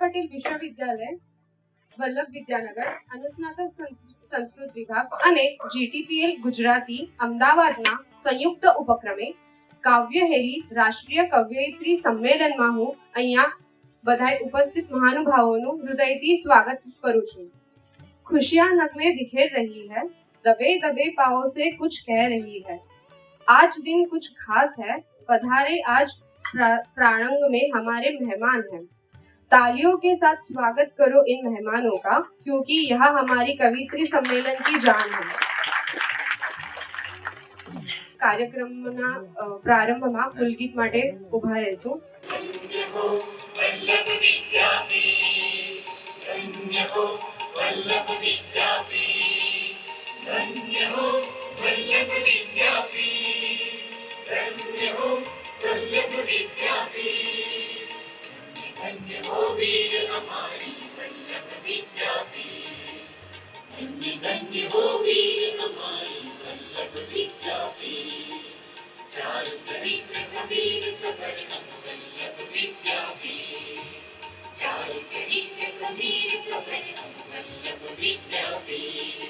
પટેલ વિશ્વવિદ્યાલય વલ્લભ વિદ્યાનગર અનુસ્નાતક સંસ્કૃત વિભાગ અને જીટીપીએલ ગુજરાતી અમદાવાદના સંયુક્ત ઉપક્રમે કાવ્યહેલી રાષ્ટ્રીય કવયિત્રી સંમેલનમાં હું અહીંયા બધા ઉપસ્થિત મહાનુભાવોનું હૃદયથી સ્વાગત કરું છું। खुशियां नगमे बिखेर रही है, दबे दबे पाँव से कुछ कह रही है, आज दिन कुछ खास है, पधारे आज प्रांगण में हमारे मेहमान हैं। तालियों के साथ स्वागत करो इन मेहमानों का, क्योंकि यह हमारी कवित्री सम्मेलन की जान है। કાર્યક્રમના પ્રારંભમાં પુલગીત માટે ઉભા રહેશું। वल्लभ विद्यापीठ धन्य हो वल्लभ विद्यापीठ धन्य हो वल्लभ विद्यापीठ धन्य हो वीर हमारी वल्लभ विद्यापीठ धन्य धन्य हो वीर हमारी वल्लभ विद्यापीठ चारु चरित्र कबीर सफर हम वल्लभ विद्यापीठ चारु चरित्र कबीर सफर हम वल्लभ विद्यापीठ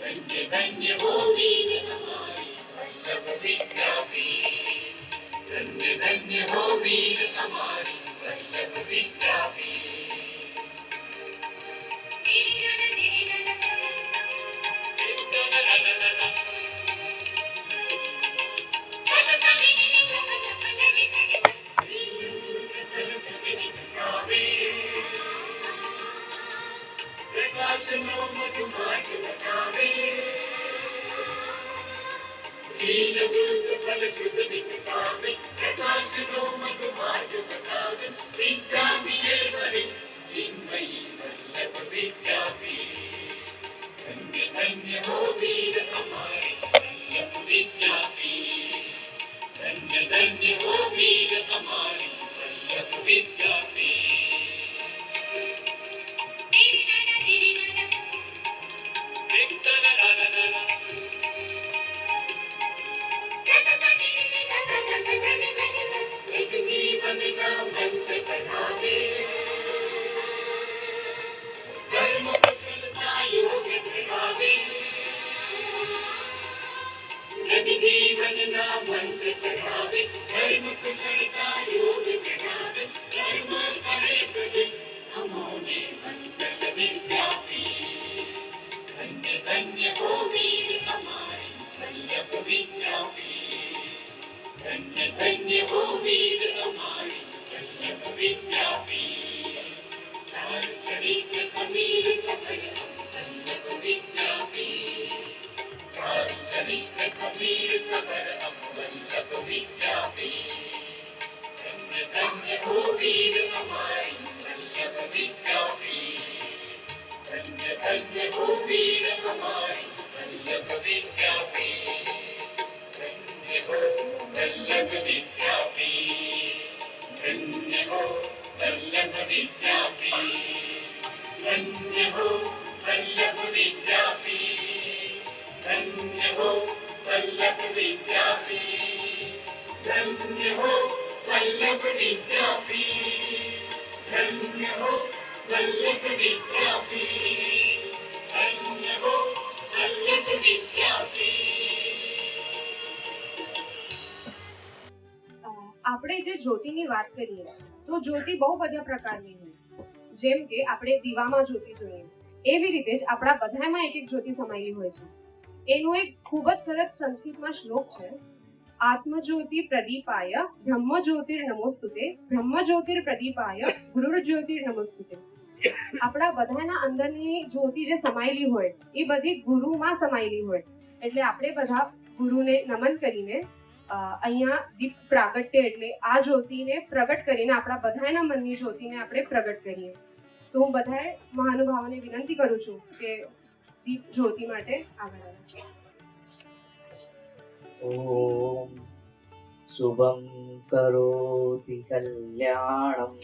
धन्य धन्य हो वीर हमारी वल्लभ विद्यापीठ धन्य धन्य हो वीर हमारी वल्लभ विद्यापीठ श्रीलवृत फल शुद्ध विकसावे प्रकाश नो मधु मार्ग बतावे विद्या दिए वरि चिन्मयी वल्लभ विद्यापीठ धन्य धन्य हो वीर हमारे वल्लभ विद्यापीठ धन्य धन्य हो वीर हमारे वल्लभ विद्यापीठ जीवन का मंत्र पढ़ा दे धर्म कुशलता योग बढ़ावे जग जीवन ना मंत्र पढ़ावे धर्म कुशलता योग बढ़ावे धर्म करे प्रदिश अमोने वत्सल विद्यापीठ धन्य धन्य हो वीर हमारे वल्लभ विद्यापीठ धन्य धन्य हो वीर हमारी वल्लभ विद्यापीठ चारु चरित्र कबीर सफल हम वल्लभ विद्यापीठ चारु चरित्र कबीर सफल हम वल्लभ विद्यापीठ धन्य धन्य हो वीर हमारी वल्लभ विद्यापीठ धन्य धन्य हो वीर हमारी वल्लभ विद्यापीठ धन्य हो वल्लभ विद्यापीठ धन्य हो वल्लभ विद्यापीठ धन्य हो वल्लभ विद्यापीठ धन्य हो वल्लभ विद्यापीठ धन्य हो वल्लभ विद्यापीठ धन्य हो वल्लभ विद्यापीठ धन्य हो वल्लभ विद्यापीठ। આપણે જે જ્યોતિની વાત કરીએ તો જ્યોતિ બહુ બધા પ્રકારની હોય, જેમ કે આપણે દીવામાં જ્યોતિ જોઈએ એવી રીતે જ આપણા બધામાં એક એક જ્યોતિ સમાયેલી હોય છે। એનો એક ખૂબ જ સરસ સંસ્કૃતમાં શ્લોક છે, આત્મજ્યોતિ પ્રદીપાય બ્રહ્મ જ્યોતિર નમોસ્તુતે બ્રહ્મ જ્યોતિર પ્રદીપાય ગુરુર જ્યોતિર નમોસ્તુતે। આપણા બધાના અંદરની જ્યોતિ જે સમાયેલી હોય એ બધી ગુરુમાં સમાયેલી હોય, એટલે આપણે બધા ગુરુને નમન કરીને અહીંયા દીપ પ્રાગટ્ય એટલે આ જ્યોતિને પ્રગટ કરીને આપણા બધાના મનની જ્યોતિને આપણે પ્રગટ કરીએ। તો હું બધાએ મહાનુભાવોને વિનંતી કરું છું કે દીપ જ્યોતિ માટે આગળ આવે। ઓમ શુભમ કરોતિ કલ્યાણમ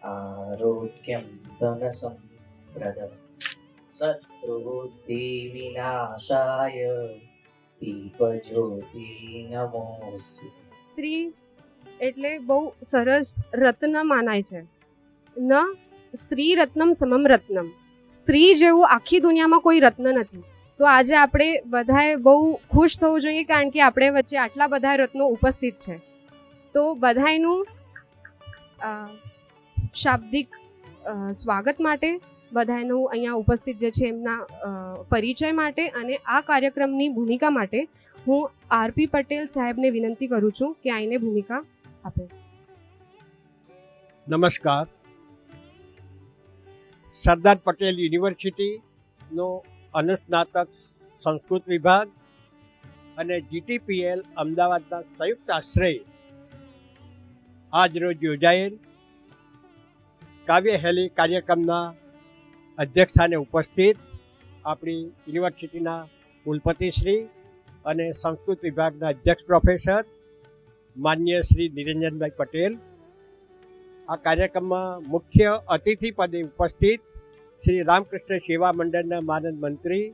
આરોગ્યમ ધનસંપ્રદમ શત્રુબુદ્ધિ વિનાશાય દીપજ્યોતિ નમોસ્તુ। સ્ત્રી એટલે બહુ સરસ રત્ન માનાય છે, ન સ્ત્રી રત્નમ સમમ રત્નમ, સ્ત્રી જેવું આખી દુનિયામાં કોઈ રત્ન નથી. તો આજે આપણે બધાએ બહુ ખુશ થવું જોઈએ, કારણ કે આપણે વચ્ચે આટલા બધા રત્નો ઉપસ્થિત છે. તો બધાયનું શાબ્દિક સ્વાગત માટે, બધાનું અહીંયા ઉપસ્થિત જે છે એમના પરિચય માટે અને આ કાર્યક્રમની ભૂમિકા માટે હું આરપી પટેલ સાહેબને વિનંતી કરું છું કે આઈને ભૂમિકા આપે. નમસ્કાર. સરદાર પટેલ યુનિવર્સિટીનો અનુસ્નાતક સંસ્કૃત વિભાગ અને GTPL અમદાવાદના સંયુક્ત આશ્રય આજ રોજ યોજાયેલ કાવ્યહેલી કાર્યક્રમના અધ્યક્ષસ્થાને ઉપસ્થિત આપણી યુનિવર્સિટીના કુલપતિશ્રી અને સંસ્કૃત વિભાગના અધ્યક્ષ પ્રોફેસર માનનીય શ્રી નિરંજનભાઈ પટેલ, આ કાર્યક્રમમાં મુખ્ય અતિથિ પદે ઉપસ્થિત શ્રી રામકૃષ્ણ સેવા મંડળના માનદ મંત્રી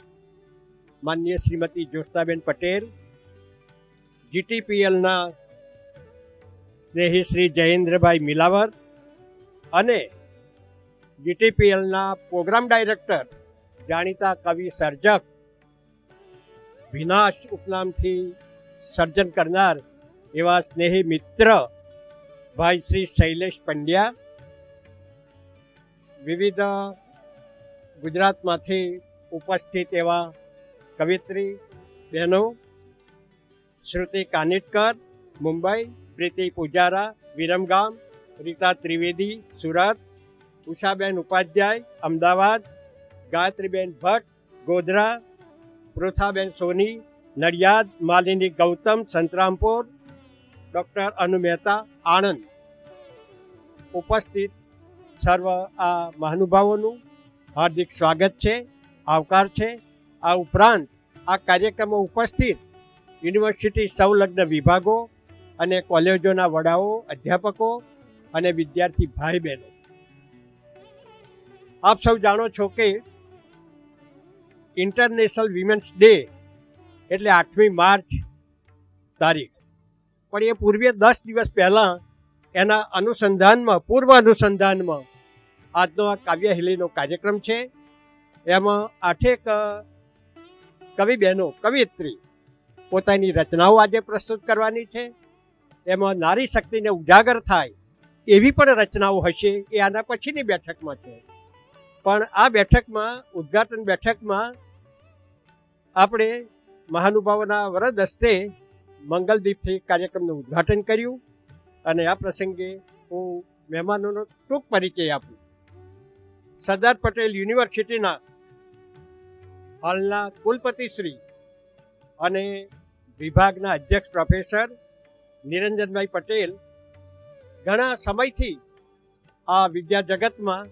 માનનીય શ્રીમતી જ્યોત્સનાબેન પટેલ, GTPLના સ્નેહી શ્રી જયેન્દ્રભાઈ મિલાવર અને GTPLના પ્રોગ્રામ ડાયરેક્ટર જાણીતા કવિ સર્જક, વિનાશ ઉપનામથી સર્જન કરનાર એવા સ્નેહી મિત્ર ભાઈ શ્રી શૈલેષ પંડ્યા, વિવિધ ગુજરાતમાંથી ઉપસ્થિત એવા કવિત્રી બહેનો શ્રુતિ કાનિટકર મુંબઈ, પ્રીતિ પૂજારા વિરમગામ, રીતા ત્રિવેદી સુરત, ઉષાબેન ઉપાધ્યાય અમદાવાદ, ગાયત્રીબેન ભટ્ટ ગોધરા, પૃથાબેન સોની નડિયાદ, માલિની ગૌતમ સંતરામપુર, ડૉક્ટર અનુ મહેતા આણંદ. ઉપસ્થિત સર્વ આ મહાનુભાવોનું હાર્દિક સ્વાગત છે, આવકાર છે. આ ઉપરાંત આ કાર્યક્રમમાં ઉપસ્થિત યુનિવર્સિટી સંલગ્ન વિભાગો અને કોલેજોના વડાઓ, અધ્યાપકો અને વિદ્યાર્થી ભાઈ બહેનો, આપ સૌ જાણો છો કે ઇન્ટરનેશનલ વિમેન્સ ડે એટલે 8મી માર્ચ તારીખ, પણ એ પૂર્વે 10 દિવસ પહેલાં એના અનુસંધાનમાં, પૂર્વ અનુસંધાનમાં આજનો આ કાવ્યહેલીનો કાર્યક્રમ છે. એમાં 8 કવિ બહેનો, કવિયત્રી પોતાની રચનાઓ આજે પ્રસ્તુત કરવાની છે. એમાં નારી શક્તિને ઉજાગર થાય એવી પણ રચનાઓ હશે, એ આના પછીની બેઠકમાં છે. પણ આ બેઠકમાં, ઉદ્ઘાટન બેઠકમાં આપણે મહાનુભાવોના વરદ હસ્તે મંગલદીપથી કાર્યક્રમનું ઉદ્ઘાટન કર્યું અને આ પ્રસંગે હું મહેમાનોનો ટૂંક પરિચય આપું. સરદાર પટેલ યુનિવર્સિટીના હાલના કુલપતિશ્રી અને વિભાગના અધ્યક્ષ પ્રોફેસર નિરંજનભાઈ પટેલ ઘણા સમયથી આ વિદ્યા જગતમાં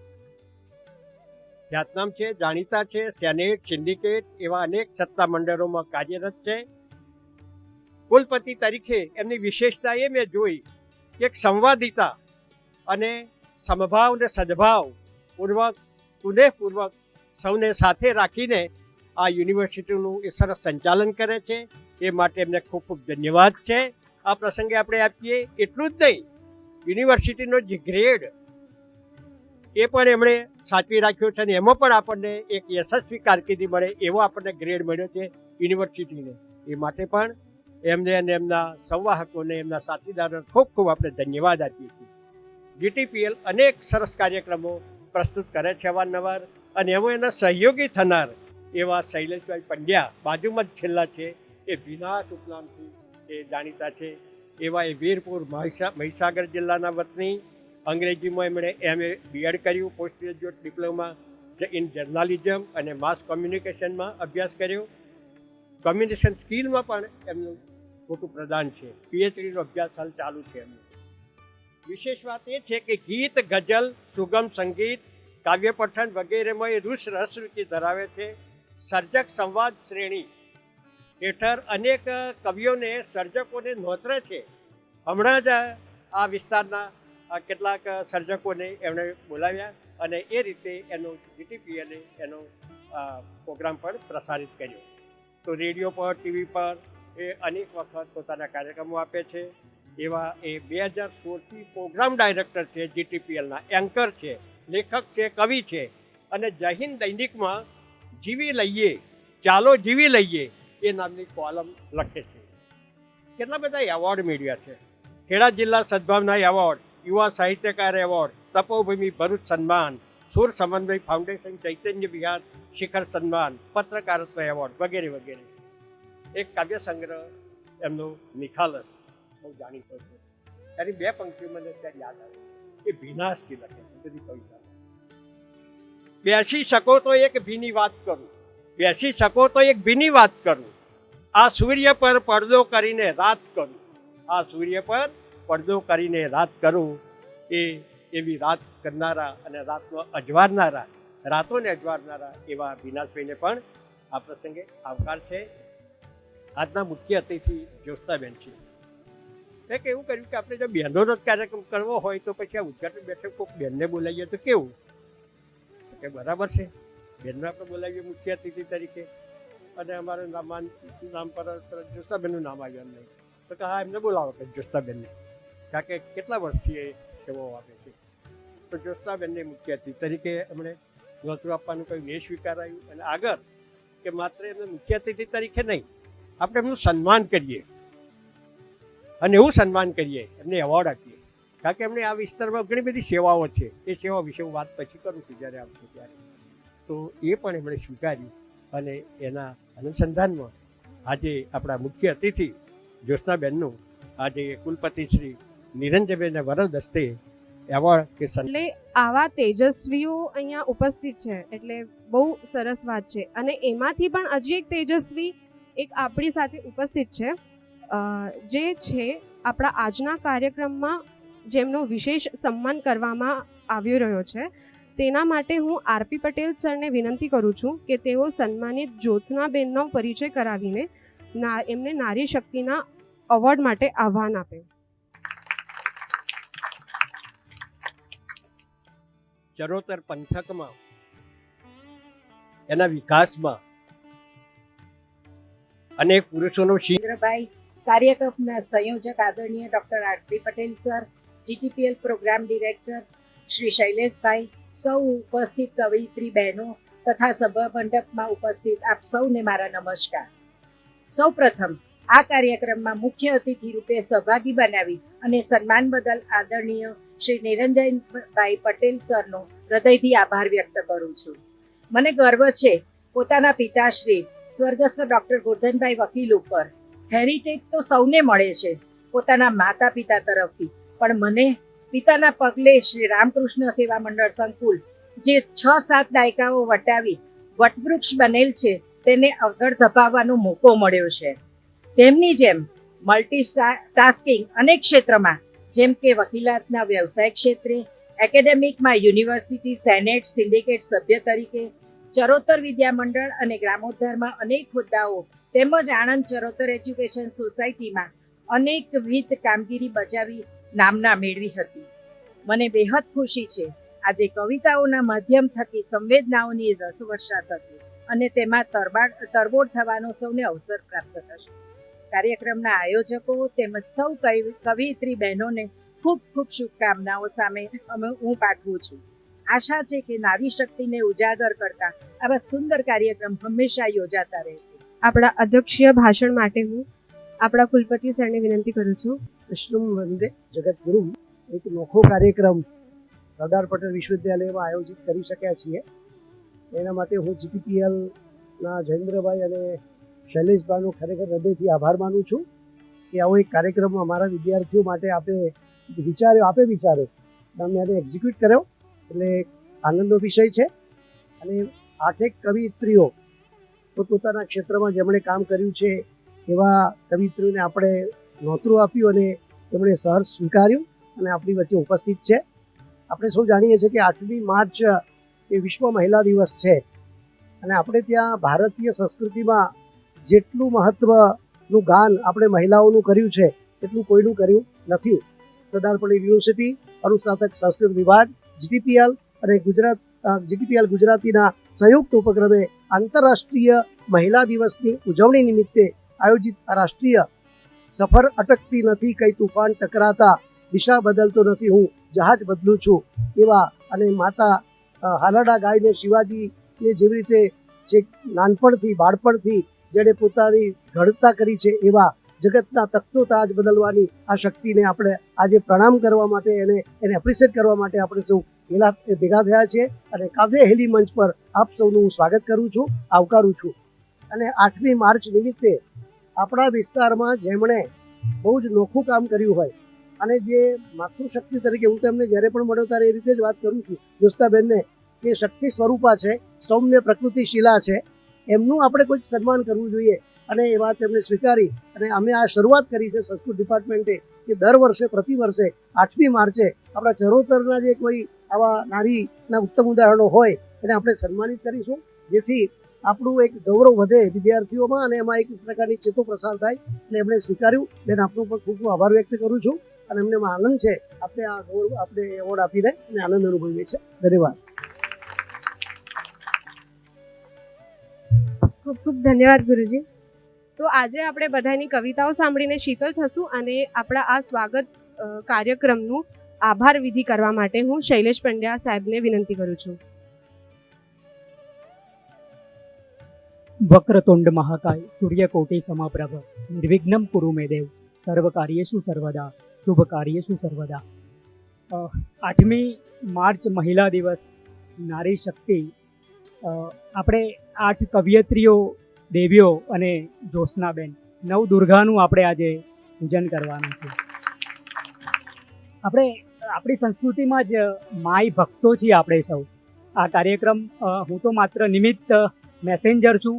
ખ્યાતનામ છે, જાણીતા છે. સેનેટ, સિન્ડિકેટ એવા અનેક સત્તા મંડળોમાં કાર્યરત છે. કુલપતિ તરીકે એમની વિશેષતા એ મેં જોઈ કે એક સંવાદિતા અને સમભાવ અને સદભાવ પૂર્વક, પુનઃપૂર્વક સૌને સાથે રાખીને આ યુનિવર્સિટીનું એ સરસ સંચાલન કરે છે. એ માટે એમને ખૂબ ખૂબ ધન્યવાદ છે. આ પ્રસંગે આપણે આપીએ. એટલું જ નહીં, યુનિવર્સિટીનો જે ગ્રેડ એ પણ એમણે સાચવી રાખ્યો છે અને એમાં પણ આપણને એક યશસ્વી કારકિર્દી મળે એવો આપણને ગ્રેડ મળ્યો છે યુનિવર્સિટીને. એ માટે પણ એમને અને એમના સંવાહકોને, એમના સાથીદારોને ખૂબ ખૂબ આપણે ધન્યવાદ આપીએ છીએ. GTPL અનેક સરસ કાર્યક્રમો પ્રસ્તુત કરે છે અવારનવાર, અને એમાં એના સહયોગી થનાર એવા શૈલેષભાઈ પંડ્યા બાજુમાં જ છેલ્લા છે, એ વિનાશ ઉપનામથી એ જાણીતા છે. એવા એ વીરપુર મહીસાગર જિલ્લાના વતની, અંગ્રેજીમાં એમણે MA BEd કર્યું, post graduate diploma in journalism અને માસ કોમ્યુનિકેશનમાં અભ્યાસ કર્યો. કોમ્યુનિકેશન સ્કિલમાં પણ એમનું મોટું પ્રદાન છે. PhDનો અભ્યાસ હાલ ચાલુ છે એમનો. વિશેષ વાત એ છે કે ગીત, ગઝલ, સુગમ સંગીત, કાવ્ય પઠન વગેરેમાં એ રસરૂચિ ધરાવે છે. સર્જક સંવાદ શ્રેણી હેઠળ અનેક કવિઓને, સર્જકોને નોતરે છે. હમણાં જ આ વિસ્તારના કેટલાક સર્જકોને એમણે બોલાવ્યા અને એ રીતે એનો GTPL એનો પ્રોગ્રામ પણ પ્રસારિત કર્યો. તો રેડિયો પર, TV પર એ અનેક વખત પોતાના કાર્યક્રમો આપે છે. એવા એ 2016થી પ્રોગ્રામ ડાયરેક્ટર છે જીટીપીએલના, એન્કર છે, લેખક છે, કવિ છે અને જય હિન્દ દૈનિકમાં જીવી લઈએ, ચાલો જીવી લઈએ એ નામની કોલમ લખે છે. કેટલા બધા એવોર્ડ મેળવ્યા છે. ખેડા જિલ્લા સદભાવના એવોર્ડ, યુવા સાહિત્યકાર એવોર્ડ, તપોભૂમિ ભરૂચ સન્માન, સુર સમન્વય ફાઉન્ડેશન ચૈતન્ય વિહાર શિખર સન્માન, પત્રકારત્વ એવોર્ડ વગેરે વગેરે. એક કાવ્ય સંગ્રહ એમનો નિખાલસ બહુ જાણીતો છે. એની 2 પંક્તિઓ મને અત્યારે યાદ આવે કે ભીનાશથી લખે છે બધી કવિતા. બેસી શકો તો એક ભીની વાત કરું, બેસી શકો તો એક ભીની વાત કરું, આ સૂર્ય પર પડદો કરીને રાત કરું, આ સૂર્ય પર પડદો કરીને રાત કરું. એ એવી રાત કરનારા અને રાતોને અજવારનારા એવા ભીનાશભાઈને પણ આ પ્રસંગે આવકાર છે. આજના મુખ્ય અતિથિ જ્યોત્સનાબેન છે. એક એવું કર્યું કે આપણે જો બહેનોનો જ કાર્યક્રમ કરવો હોય તો પછી આ ઉદ્ઘાટન બેઠક કોઈક બહેનને બોલાવીએ તો કેવું કે બરાબર છે, બહેનને આપણે બોલાવીએ મુખ્ય અતિથિ તરીકે. અને અમારું નામ પર જ્યોત્સનાબેનનું નામ આવ્યું નહીં તો કે હા એમને બોલાવો કે જ્યોત્સનાબેનને, કારણ કે કેટલા વર્ષથી એ સેવાઓ આપે છે. તો જ્યોત્સનાબેનને મુખ્ય અતિથિ તરીકે એમણે નોતરું આપવાનું કહ્યું, એ સ્વીકારાયું. અને આગળ કે માત્ર એમને મુખ્ય અતિથિ તરીકે નહીં, આપણે એમનું સન્માન કરીએ અને એવું સન્માન કરીએ, એમને એવોર્ડ આપીએ, કારણ કે એમને આ વિસ્તારમાં ઘણી બધી સેવાઓ છે. એ સેવા વિશે હું વાત પછી કરું છું જ્યારે આવશે ત્યારે. તો એ પણ એમણે સ્વીકાર્યું અને એના અનુસંધાનમાં આજે આપણા મુખ્ય અતિથિ જ્યોત્સનાબેનનું આજે કુલપતિ શ્રી નિરંજનબેનના વરદ હસ્તે એવોર્ડ કે એટલે આવા તેજસ્વીઓ અહીંયા ઉપસ્થિત છે એટલે બહુ સરસ વાત છે. અને એમાંથી પણ હજી એક તેજસ્વી એક આપણી સાથે ઉપસ્થિત છે જે છે આપણા આજના કાર્યક્રમમાં જેમનો વિશેષ સન્માન કરવામાં આવી રહ્યો છે. તેના માટે હું આરપી પટેલ સરને વિનંતી કરું છું કે તેઓ સન્માનિત જ્યોત્સનાબેનનો પરિચય કરાવીને એમને નારી શક્તિના એવોર્ડ માટે આહ્વાન આપે. ચરોતર પંથકમાં એના વિકાસમાં અનેક પુરુષોનો સિંહ કાર્યક્રમના સંયોજક આદરણીય doctor RP Patel sir, GTPL programme director Shri શૈલેષભાઈ, સૌ ઉપસ્થિત કવયિત્રી બહેનો તથા સભા મંડપમાં ઉપસ્થિત આપ સૌને મારા નમસ્કાર. સૌ પ્રથમ આ કાર્યક્રમમાં મુખ્ય અતિથિ રૂપે સહભાગી બનાવી અને સન્માન બદલ આદરણીય શ્રી નિરંજનભાઈ પટેલ સરનો હૃદયથી આભાર વ્યક્ત કરું છું. મને ગર્વ છે પોતાના પિતાશ્રી સ્વર્ગસ્થ ડૉક્ટર ગોરધનભાઈ વકીલ ઉપર. હેરિટેજ તો સૌને મળે છે પોતાના માતા પિતા તરફથી, પણ મને પિતાના પગલે શ્રી રામકૃષ્ણ સેવા મંડળ સંકુલ જે 6-7 દાયકાઓ વટાવી વટવૃક્ષ બનેલ છે તેને આગળ ધપાવવાનો મોકો મળ્યો છે. તેમની જેમ મલ્ટીટાસ્કિંગ અનેક ક્ષેત્રમાં જેમ કે વકીલાતના વ્યવસાય ક્ષેત્રે, એકેડેમિકમાં યુનિવર્સિટી સેનેટ સિન્ડિકેટ સભ્ય તરીકે, ચરોતર વિદ્યા મંડળ અને ગ્રામોદ્ધારમાં અનેક હોદ્દાઓ તેમજ આણંદ ચરોતર એજ્યુકેશન સોસાયટીમાં અનેકવિધ કામગીરી બજાવી નામના મેળવી હતી. મને બેહદ ખુશી છે આજે કવિતાઓના માધ્યમ થકી સંવેદનાઓની રસવર્ષા થશે અને તેમાં તરબોળ થવાનો સૌને અવસર પ્રાપ્ત થશે. કાર્યક્રમના આયોજકો તેમજ સૌ કવયિત્રી બહેનોને ખૂબ ખૂબ શુભકામનાઓ સામે હું પાઠવું છું. આશા છે કે નારી શક્તિને ઉજાગર કરતા આવા સુંદર કાર્યક્રમ હંમેશા યોજાતા રહેશે. આપણા અધ્યક્ષીય ભાષણ માટે હું આપણા કુલપતિ સરને વિનંતી કરું છું. વિષ્ણુ વંદે જગતગુરુ એક નોખો કાર્યક્રમ સરદાર પટેલ વિશ્વવિદ્યાલયમાં આયોજિત કરી શક્યા છીએ. એના માટે હું જીટીપીએલના જયેન્દ્રભાઈ અને શૈલેષભાઈનો ખરેખર હૃદયથી આભાર માનું છું કે આવો એક કાર્યક્રમ અમારા વિદ્યાર્થીઓ માટે આપે વિચાર્યો તમે એને એક્ઝિક્યુટ કર્યો એટલે આનંદનો વિષય છે. અને 8 કવિયત્રીઓ પોતપોતાના ક્ષેત્રમાં જેમણે કામ કર્યું છે એવા કવિયત્રીઓને આપણે નોતરું આપ્યું અને તેમણે સહર્ષ સ્વીકાર્યું અને આપણી વચ્ચે ઉપસ્થિત છે. આપણે સૌ જાણીએ છીએ કે 8મી માર્ચ એ વિશ્વ મહિલા દિવસ છે અને આપણે ત્યાં ભારતીય સંસ્કૃતિમાં જેટલું મહત્વનું ગાન આપણે મહિલાઓનું કર્યું છે એટલું કોઈનું કર્યું નથી. સરદાર પટેલ યુનિવર્સિટી, અનુસ્નાતક સંસ્કૃત વિભાગ, જીટીપીએલ અને જીટીપીએલ ગુજરાતીના સંયુક્ત ઉપક્રમે આંતરરાષ્ટ્રીય મહિલા દિવસની ઉજવણી નિમિત્તે આયોજિત રાષ્ટ્રીય સફર અટકતી નથી, કઈ તુફાન ટકરાતા, દિશા બદલતો નથી, હું જહાજ બદલું છું. એવા અને માતા હાલરડા ગાયને શિવાજીને જેવી રીતે જે નાનપણથી બાળપણથી જેણે પોતાની ઘડતા કરી છે, એવા જગતના તખ્તો તાજ બદલવાની આ શક્તિને આપણે આજે પ્રણામ કરવા માટે એને એપ્રિશિએટ કરવા માટે આપણે સૌ ભેગા થયા છે. અને કાવ્ય હેલી મંચ પર આપ સૌનું હું સ્વાગત કરું છું, આવકારું છું. અને 8મી માર્ચ નિમિત્તે આપણા વિસ્તારમાં જેમણે બહુ જ નોખું કામ કર્યું હોય અને જે માતૃશક્તિ તરીકે હું તેમને જ્યારે પણ મળ્યો ત્યારે એ રીતે જ વાત કરું છું જ્યોત્સનાબેનને, કે શક્તિ સ્વરૂપા છે, સૌમ્ય પ્રકૃતિશીલા છે, એમનું આપણે કોઈક સન્માન કરવું જોઈએ. અને એ વાત એમને સ્વીકારી અને અમે આ શરૂઆત કરી છે સંસ્કૃત ડિપાર્ટમેન્ટે કે દર વર્ષે પ્રતિ વર્ષે 8મી માર્ચે આપણા ચરોતરના જે કોઈ આવા નારીના ઉત્તમ ઉદાહરણો હોય એને આપણે સન્માનિત કરીશું, જેથી આપણું એક ગૌરવ વધે વિદ્યાર્થીઓમાં અને એમાં એક પ્રકારની ચેતો પ્રસાર થાય. એટલે એમણે સ્વીકાર્યું. બેન, આપનો પણ ખૂબ ખૂબ આભાર વ્યક્ત કરું છું અને અમને આનંદ છે આપણે આ ગૌરવ આપણે એવોર્ડ આપીને અમે આનંદ અનુભવીએ છીએ. ધન્યવાદ. ખૂબ ખૂબ ધન્યવાદ ગુરુજી. તો આજે આપણે બધાની કવિતાઓ સાંભળીને શીતલ થશું અને આપણા આ સ્વાગત કાર્યક્રમનું આભાર વિધિ કરવા માટે હું શૈલેષ પંડ્યા સાહેબને વિનંતી કરું છું. વક્રતુંડ મહાકાય સૂર્યકોટી સમપ્રભ નિર્વિઘ્નમ કુરુ મે દેવ સર્વકાર્યેષુ સર્વદા શુભ કાર્યેષુ સર્વદા. 8મી માર્ચ મહિલા દિવસ, નારી શક્તિ. આપણે 8 કવિયત્રીઓ, દેવીઓ અને જ્યોત્સનાબેન, નવદુર્ગાનું આપણે આજે પૂજન કરવાનું છે. આપણે આપણી સંસ્કૃતિમાં જ માય ભક્તો છીએ આપણે સૌ. આ કાર્યક્રમ હું તો માત્ર નિમિત્ત મેસેન્જર છું.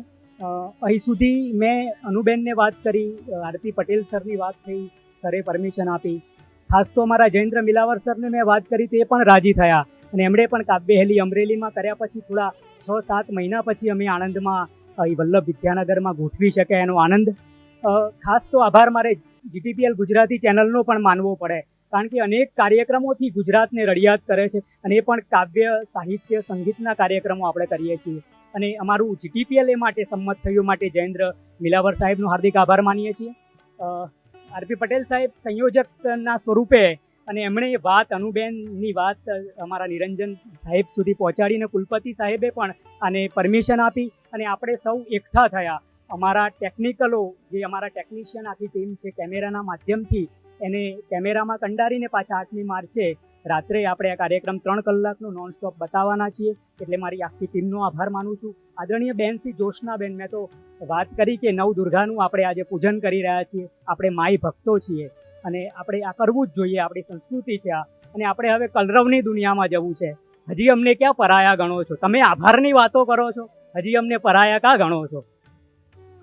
અહીં સુધી મેં અનુબેનને વાત કરી, આરતી પટેલ સરની વાત થઈ, સરે પરમિશન આપી. ખાસ તો અમારા જયેન્દ્ર મિલાવર સરને મેં વાત કરી, તે પણ રાજી થયા અને એમણે પણ કાવ્યહેલી અમરેલીમાં કર્યા પછી થોડા 6-7 મહિના પછી અમે આણંદમાં વલ્લભ વિદ્યાનગરમાં ગોઠવી શક્યા. એનો આનંદ. ખાસ તો આભાર મારે GTPL ગુજરાતી ચેનલનો પણ માનવો પડે, કારણ કે અનેક કાર્યક્રમોથી ગુજરાતને રડિયાત કરે છે અને એ પણ કાવ્ય, સાહિત્ય, સંગીતના કાર્યક્રમો આપણે કરીએ છીએ. અને અમારું GTPL એ માટે સંમત થયું માટે જયેન્દ્ર મિલાવર સાહેબનો હાર્દિક આભાર માનીએ છીએ. RP પટેલ સાહેબ સંયોજકના સ્વરૂપે અને એમણે વાત, અનુબેનની વાત અમારા નિરંજન સાહેબ સુધી પહોંચાડીને કુલપતિ સાહેબે પણ આને પરમિશન આપી અને આપણે સૌ એકઠા થયા. અમારા ટેકનિકલો, જે અમારા ટેકનિશિયન આખી ટીમ છે, કેમેરાના માધ્યમથી એને કેમેરામાં કંડારીને પાછા 8મી માર્ચે રાત્રે આપણે આ કાર્યક્રમ 3 કલાકનો નોનસ્ટોપ બતાવવાના છીએ. એટલે મારી આખી ટીમનો આભાર માનું છું. આદરણીય બેન શ્રી જ્યોત્સનાબેન, મેં તો વાત કરી કે નવદુર્ગાનું આપણે આજે પૂજન કરી રહ્યા છીએ. આપણે માય ભક્તો છીએ અને આપણે આ કરવું જ જોઈએ. આપણી સંસ્કૃતિ છે આ, અને આપણે હવે કલરવની દુનિયામાં જવું છે. હજી અમને ક્યાં પરાયા ગણો છો? તમે આભારની વાતો કરો છો, હજી અમને પરાયા ક્યાં ગણો છો?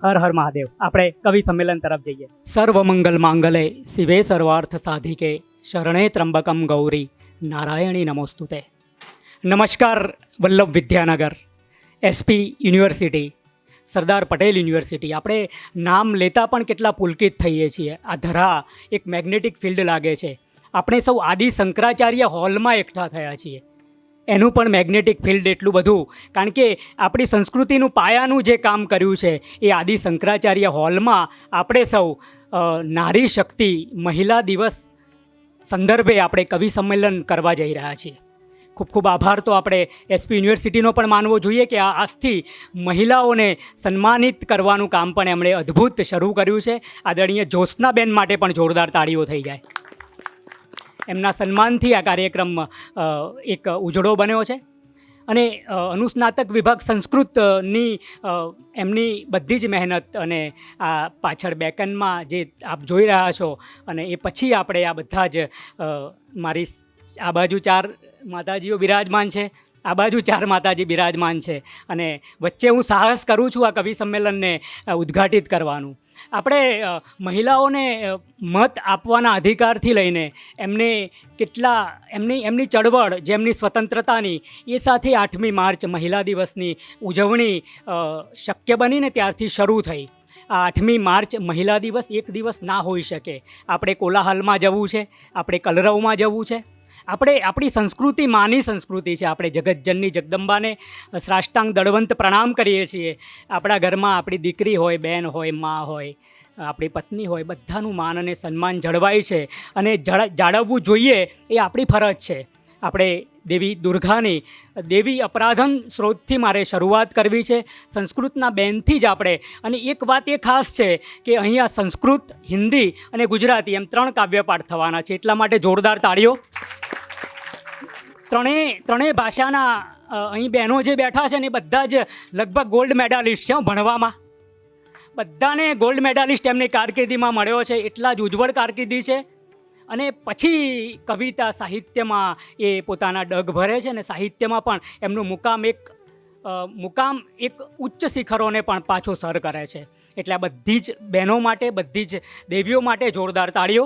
હર હર મહાદેવ. આપણે કવિ સંમેલન તરફ જઈએ. સર્વમંગલ માંગલે શિવે સર્વાર્થ સાધિકે શરણે ત્રંબકમ ગૌરી નારાયણી નમોસ્તુતે. નમસ્કાર. Vallabh Vidyanagar, SP university, Sardar Patel university. આપણે નામ લેતા પણ કેટલા પુલકિત થઈએ છીએ. આ ધરા એક મેગ્નેટિક ફિલ્ડ લાગે છે. આપણે સૌ આદિ શંકરાચાર્ય હોલમાં એકઠા થયા છીએ. એનું પણ મેગ્નેટિક ફિલ્ડ એટલું બધું, કારણ કે આપણી સંસ્કૃતિનું પાયાનું જે કામ કર્યું છે એ આદિ શંકરાચાર્ય હોલમાં આપણે સૌ નારી શક્તિ મહિલા દિવસ સંદર્ભે આપણે કવિ સંમેલન કરવા જઈ રહ્યા છીએ. ખૂબ ખૂબ આભાર તો આપણે SP યુનિવર્સિટીનો પણ માનવો જોઈએ કે આ આજથી મહિલાઓને સન્માનિત કરવાનું કામ પણ એમણે અદ્ભુત શરૂ કર્યું છે. આદરણીય જ્યોત્સનાબેન માટે પણ જોરદાર તાળીઓ થઈ જાય. એમના સન્માનથી આ કાર્યક્રમ એક ઉજળો બન્યો છે. અને અનુસ્નાતક વિભાગ સંસ્કૃતની એમની બધી જ મહેનત અને આ પાછળ બેકનમાં જે આપ જોઈ રહ્યા છો, અને એ પછી આપણે આ બધા જ મારી આ બાજુ 4 માતાજીઓ બિરાજમાન છે, આ બાજુ 4 માતાજી બિરાજમાન છે, અને વચ્ચે હું સાહસ કરું છું આ કવિ સંમેલનને ઉદ્ઘાટિત કરવાનું. આપણે મહિલાઓને મત આપવાના અધિકારથી લઈને એમને કેટલા એમની ચળવળ, જેમની સ્વતંત્રતાની, એ સાથે 8મી માર્ચ મહિલા દિવસની ઉજવણી શક્ય બનીને ત્યારથી શરૂ થઈ. આ 8મી માર્ચ મહિલા દિવસ એક દિવસ ના હોઈ શકે. આપણે કોલાહલમાં જવું છે, આપણે કલરવમાં જવું છે. આપણે આપણી સંસ્કૃતિ માની સંસ્કૃતિ છે. આપણે જગતજનની જગદંબાને સાષ્ટાંગ દળવંત પ્રણામ કરીએ છીએ. આપણા ઘરમાં આપણી દીકરી હોય, બહેન હોય, મા હોય, આપણી પત્ની હોય, બધાનું માન અને સન્માન જળવાય છે અને જાળવવું જોઈએ એ આપણી ફરજ છે. આપણે દેવી દુર્ગાની દેવી અપરાધન સ્ત્રોતથી મારે શરૂઆત કરવી છે, સંસ્કૃતના બેનથી જ આપણે. અને એક વાત એ ખાસ છે કે અહીંયા સંસ્કૃત, હિન્દી અને ગુજરાતી એમ 3 કાવ્યપાઠ થવાના છે, એટલા માટે જોરદાર તાળીઓ. ત્રણેય ભાષાના અહીં બહેનો જે બેઠા છે ને એ બધા જ લગભગ ગોલ્ડ મેડાલિસ્ટ છે ભણવામાં. બધાને ગોલ્ડ મેડાલિસ્ટ એમની કારકિર્દીમાં મળ્યો છે, એટલા જ ઉજ્જવળ કારકિર્દી છે. અને પછી કવિતા સાહિત્યમાં એ પોતાના ડગ ભરે છે અને સાહિત્યમાં પણ એમનું મુકામ એક ઉચ્ચ શિખરોને પણ પાછો સર કરે છે. એટલે આ બધી જ બહેનો માટે, બધી જ દેવીઓ માટે જોરદાર તાળીઓ.